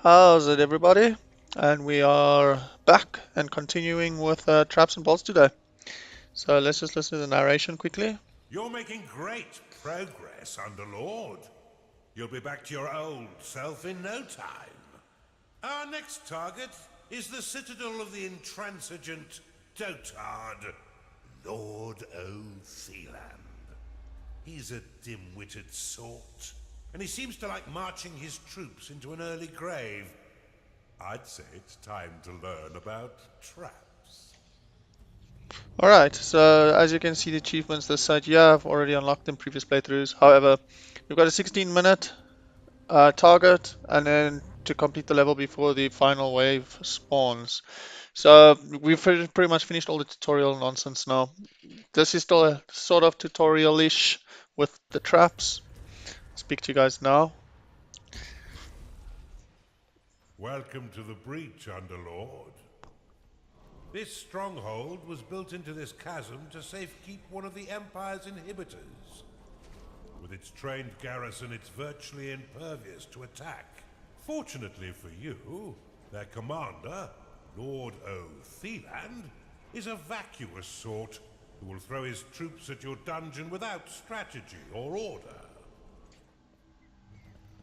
How's it, everybody? And we are back and continuing with traps and bolts today. So let's just listen to the narration quickly. You're making great progress, Underlord. You'll be back to your old self in no time. Our next target is the citadel of the intransigent dotard, Lord O'Theland. He's a dim-witted sort, and he seems to like marching his troops into an early grave. I'd say it's time to learn about traps. Alright, so as you can see the achievements this side, yeah, I've already unlocked in previous playthroughs. However, we've got a 16-minute target, and then to complete the level before the final wave spawns. So we've pretty much finished all the tutorial nonsense now. This is still a sort of tutorial-ish with the traps. I'll speak to you guys now. Welcome to the breach, Underlord. This stronghold was built into this chasm to safekeep one of the Empire's inhibitors. With its trained garrison, it's virtually impervious to attack. Fortunately for you, their commander, Lord O'Theland, is a vacuous sort who will throw his troops at your dungeon without strategy or order.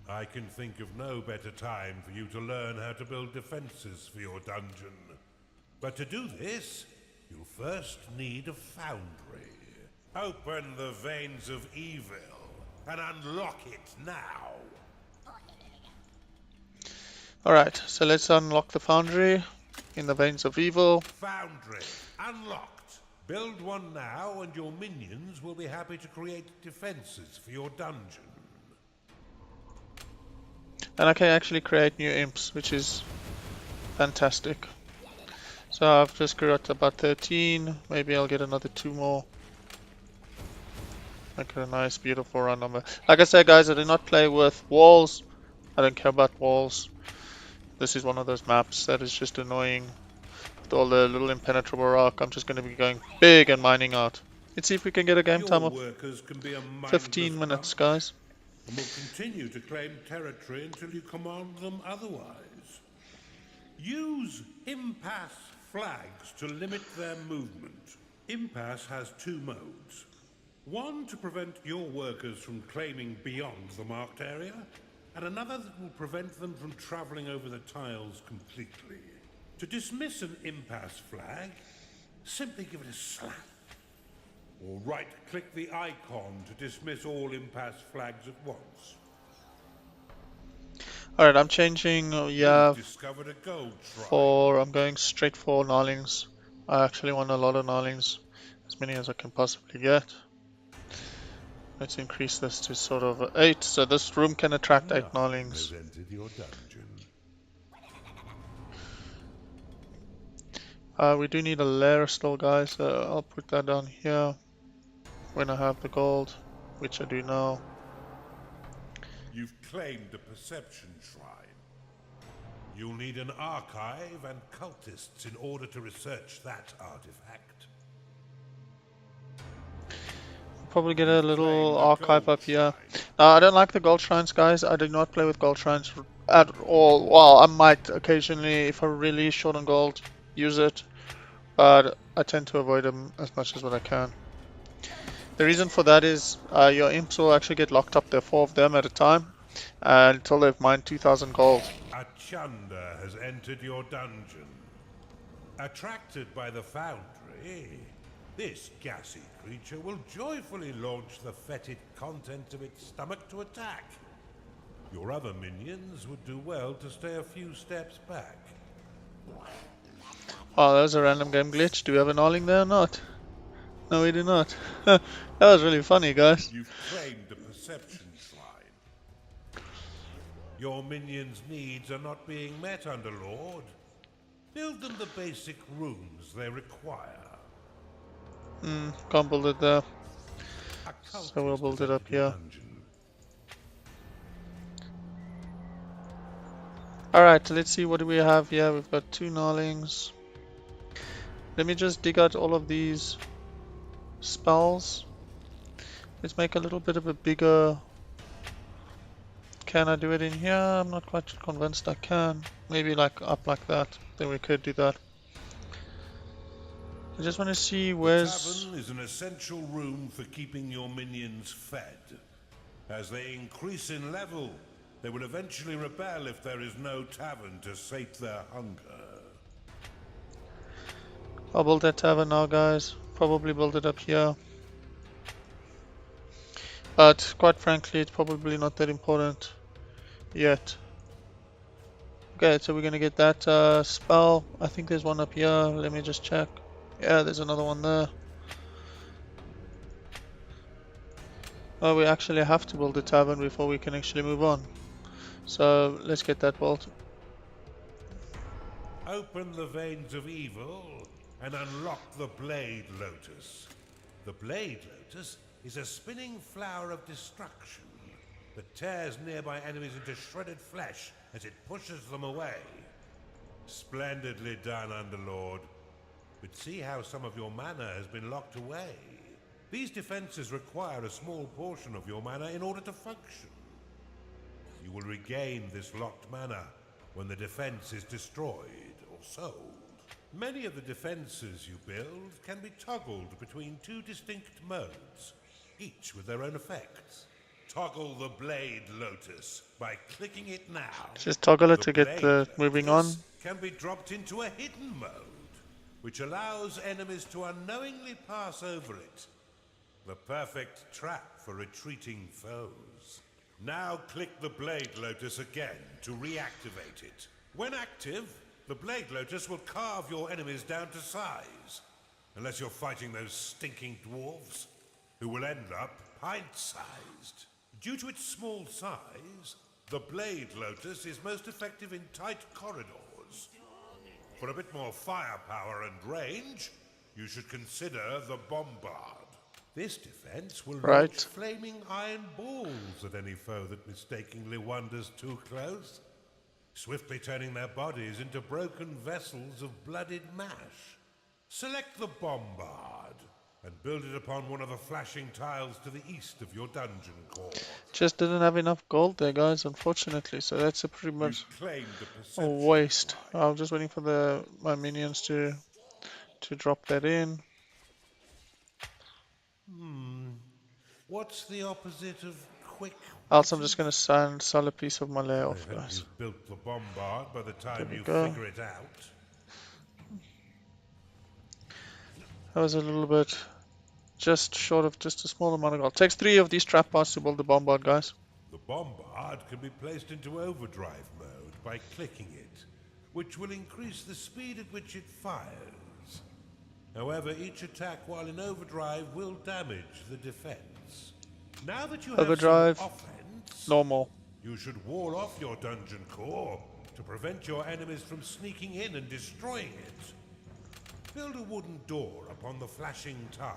I can think of no better time for you to learn how to build defenses for your dungeon. But to do this, you'll first need a foundry. Open the veins of evil and unlock it now. Alright, so let's unlock the foundry in the veins of evil. Foundry unlocked. Build one now and your minions will be happy to create defenses for your dungeon. And I can actually create new imps, which is fantastic. So I've just got about 13, maybe I'll get another 2 more. Make it a nice, beautiful round number. Like I said, guys, I do not play with walls. I don't care about walls. This is one of those maps that is just annoying. With all the little impenetrable rock, I'm just going to be going big and mining out. Let's see if we can get a game time of 15 minutes, guys. And will continue to claim territory until you command them otherwise. Use impasse flags to limit their movement. Impasse has 2 modes. One to prevent your workers from claiming beyond the marked area, and another that will prevent them from traveling over the tiles completely. To dismiss an impasse flag, simply give it a slap. Or right-click the icon to dismiss all impasse flags at once. Alright, I'm changing, yeah, Discovered a gold I'm going straight for gnarlings. I actually want a lot of gnarlings, as many as I can possibly get. Let's increase this to sort of 8, so this room can attract 8 gnarlings. We do need a lair still, guys, so I'll put that down here when I have the gold, which I do now. You've claimed a perception shrine. You'll need an archive and cultists in order to research that artifact. Probably get a little archive up here. I don't like the gold shrines, guys. I do not play with gold shrines at all. Well, I might occasionally, if I'm really short on gold, use it, but I tend to avoid them as much as what I can. The reason for that is your imps will actually get locked up there, 4 of them at a time, until they've mined 2,000 gold. A chunder has entered your dungeon. Attracted by the foundry, this gassy creature will joyfully launch the fetid contents of its stomach to attack. Your other minions would do well to stay a few steps back. Oh, that was a random game glitch. Do we have a gnarling there or not? No, we do not. That was really funny, guys. You've claimed a perception shrine. Your minions' needs are not being met, Underlord. Build them the basic rooms they require. Can't build it there. So we'll build it up here. Alright, let's see, what do we have here? We've got 2 gnarlings. Let me just dig out all of these spells. Let's make a little bit of a bigger Can I do it in here? I'm not quite convinced I can. Maybe like up like that. Then we could do that. I just want to see The where's... tavern is an essential room for keeping your minions fed. As they increase in level, they will eventually rebel if there is no tavern to sate their hunger. I'll build that tavern now, guys. Probably build it up here. But quite frankly, it's probably not that important yet. Okay, so we're gonna get that spell. I think there's one up here. Let me just check. Yeah, there's another one there. Oh, we actually have to build the tavern before we can actually move on. So let's get that built. Open the veins of evil and unlock the Blade Lotus. The Blade Lotus is a spinning flower of destruction that tears nearby enemies into shredded flesh as it pushes them away. Splendidly done, Underlord. But see how some of your mana has been locked away. These defenses require a small portion of your mana in order to function. You will regain this locked mana when the defense is destroyed or sold. Many of the defenses you build can be toggled between two distinct modes, each with their own effects. Toggle the Blade Lotus by clicking it now. Just toggle it The to get Blade the moving on. Lotus can be dropped into a hidden mode, which allows enemies to unknowingly pass over it. The perfect trap for retreating foes. Now click the Blade Lotus again to reactivate it. When active, the Blade Lotus will carve your enemies down to size. Unless you're fighting those stinking dwarves, who will end up pint-sized. Due to its small size, the Blade Lotus is most effective in tight corridors. For a bit more firepower and range, you should consider the Bombard. This defense will launch flaming iron balls at any foe that mistakenly wanders too close, swiftly turning their bodies into broken vessels of blooded mash. Select the Bombard and build it upon one of the flashing tiles to the east of your dungeon core. Just didn't have enough gold there, guys, unfortunately. So that's a pretty much a waste. I'm just waiting for my minions to drop that in. What's the opposite of quick? Else I'm just gonna sell a piece of my layer off, I hope guys. you've built the Bombard by the time you go. figure it out. That was a little bit just short of just a small amount of gold. Takes 3 of these trap parts to build the bombard, guys. The Bombard can be placed into overdrive mode by clicking it, which will increase the speed at which it fires. However, each attack while in overdrive will damage the defense. Now that you have Overdrive, some offense, normal. you should wall off your dungeon core to prevent your enemies from sneaking in and destroying it. Build a wooden door upon the flashing tile.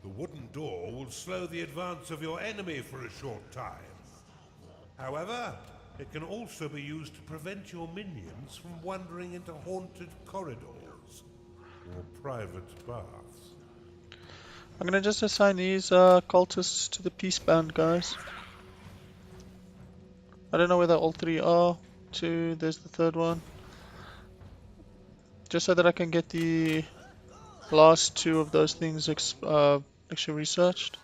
The wooden door will slow the advance of your enemy for a short time. However, it can also be used to prevent your minions from wandering into haunted corridors or private baths. I'm gonna just assign these cultists to the peace band, guys. I don't know whether all 3 are. 2, there's the 3rd one. Just so that I can get the last 2 of those things actually researched.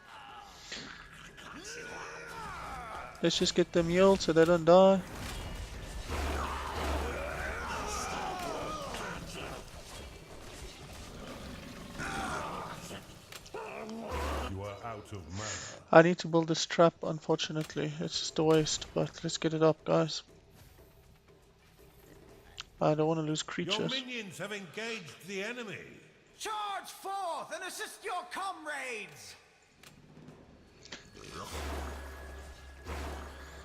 Let's just get them healed so they don't die. You are out of mana. I need to build this trap, unfortunately. It's just a waste, but let's get it up, guys. I don't want to lose creatures. Your minions have engaged the enemy. Charge forth and assist your comrades!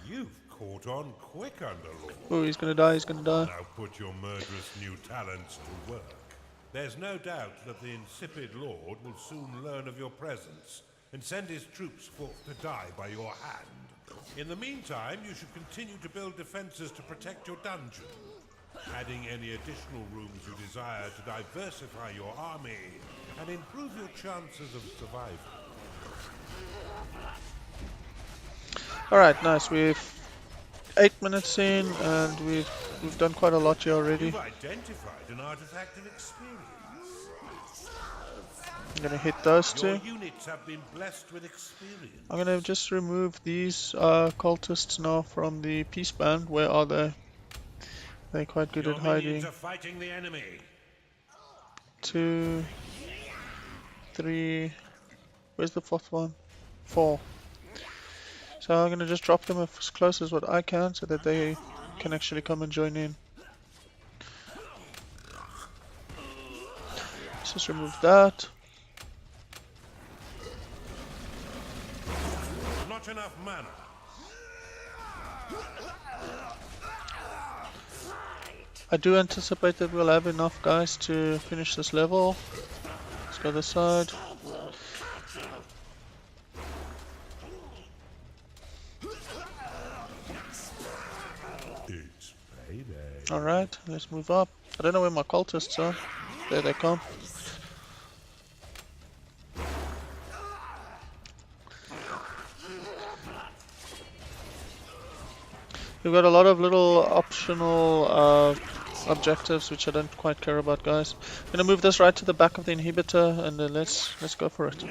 You've caught on quick, Underlord. Oh, he's gonna die, he's gonna die. Now put your murderous new talents to work. There's no doubt that the insipid Lord will soon learn of your presence and send his troops forth to die by your hand. In the meantime, you should continue to build defenses to protect your dungeon, adding any additional rooms you desire to diversify your army and improve your chances of survival. Alright, nice. We've 8 minutes in, and we've done quite a lot here already. You've identified an artifact of experience. I'm gonna hit those Your two. units have been blessed with experience. I'm gonna just remove these cultists now from the peace band. Where are they? They're quite good at Your minions hiding. are fighting the enemy. 2, 3. Where's the fourth one? 4. So I'm gonna just drop them as close as what I can so that they can actually come and join in. Let's just remove that. Not enough mana. I do anticipate that we'll have enough guys to finish this level. Let's go this side. It's payday. Alright, let's move up. I don't know where my cultists are. There they come. We've got a lot of little optional objectives which I don't quite care about, guys. I'm gonna move this right to the back of the inhibitor, and then let's go for it.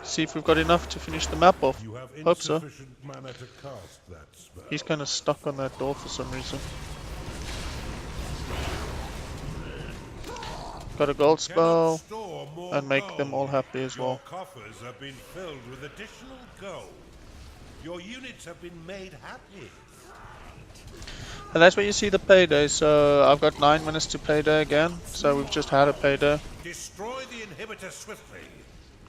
See if we've got enough to finish the map off. You have Hope so. insufficient mana to cast that spell. He's kind of stuck on that door for some reason. Got a gold Cannot spell store more and make them gold. all happy as Your well. coffers have been filled with additional gold. Your units have been made happy. And that's where you see the payday. So I've got 9 minutes to payday again. So we've just had a payday. Destroy the inhibitor swiftly.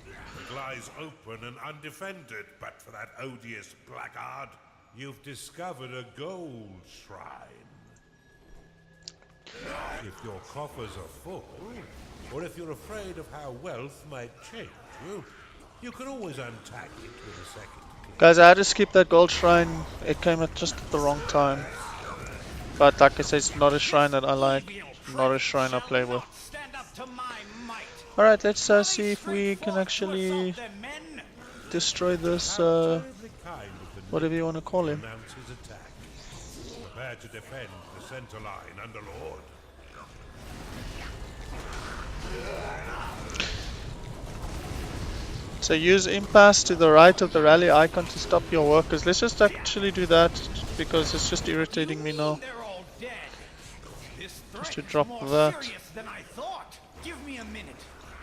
It lies open and undefended, but for that odious blackguard, you've discovered a gold shrine. If your coffers are full, or if you're afraid of how wealth might change you, you can always untag it with a second click. Guys, I had to skip that gold shrine. It came at just at the wrong time. But like I said, it's not a shrine that I like. Not a shrine I play with. Stand up to my might. Alright, let's see if we can actually destroy this, How terribly kind of the whatever you want to call him. announce his attack. Prepare to defend the center line, Underlord. So use impasse to the right of the rally icon to stop your workers. Let's just actually do that because it's just irritating me now. They're all dead. This Just threat to is drop more that. serious than I thought. Give me a minute.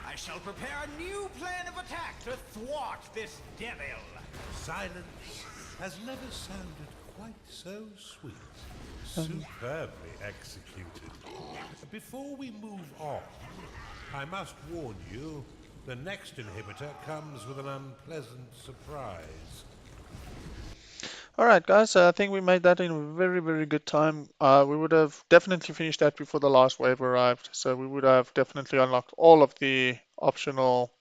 I shall prepare a new plan of attack to thwart this devil. Silence has never sounded quite so sweet. Superbly executed. Before we move on, I must warn you, the next inhibitor comes with an unpleasant surprise. Alright guys, I think we made that in a very, very good time. We would have definitely finished that before the last wave arrived. So we would have definitely unlocked all of the optional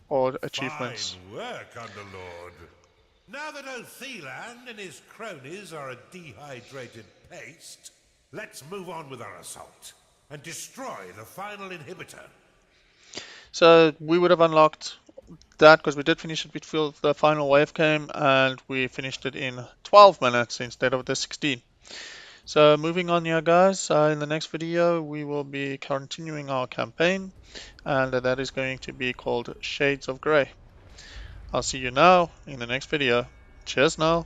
or achievements. Fine work, Underlord. Now that Othelan and his cronies are a dehydrated paste, let's move on with our assault and destroy the final inhibitor. So we would have unlocked that because we did finish it before the final wave came, and we finished it in 12 minutes instead of the 16. So moving on here guys, in the next video we will be continuing our campaign, and that is going to be called Shades of Grey. I'll see you now in the next video. Cheers now.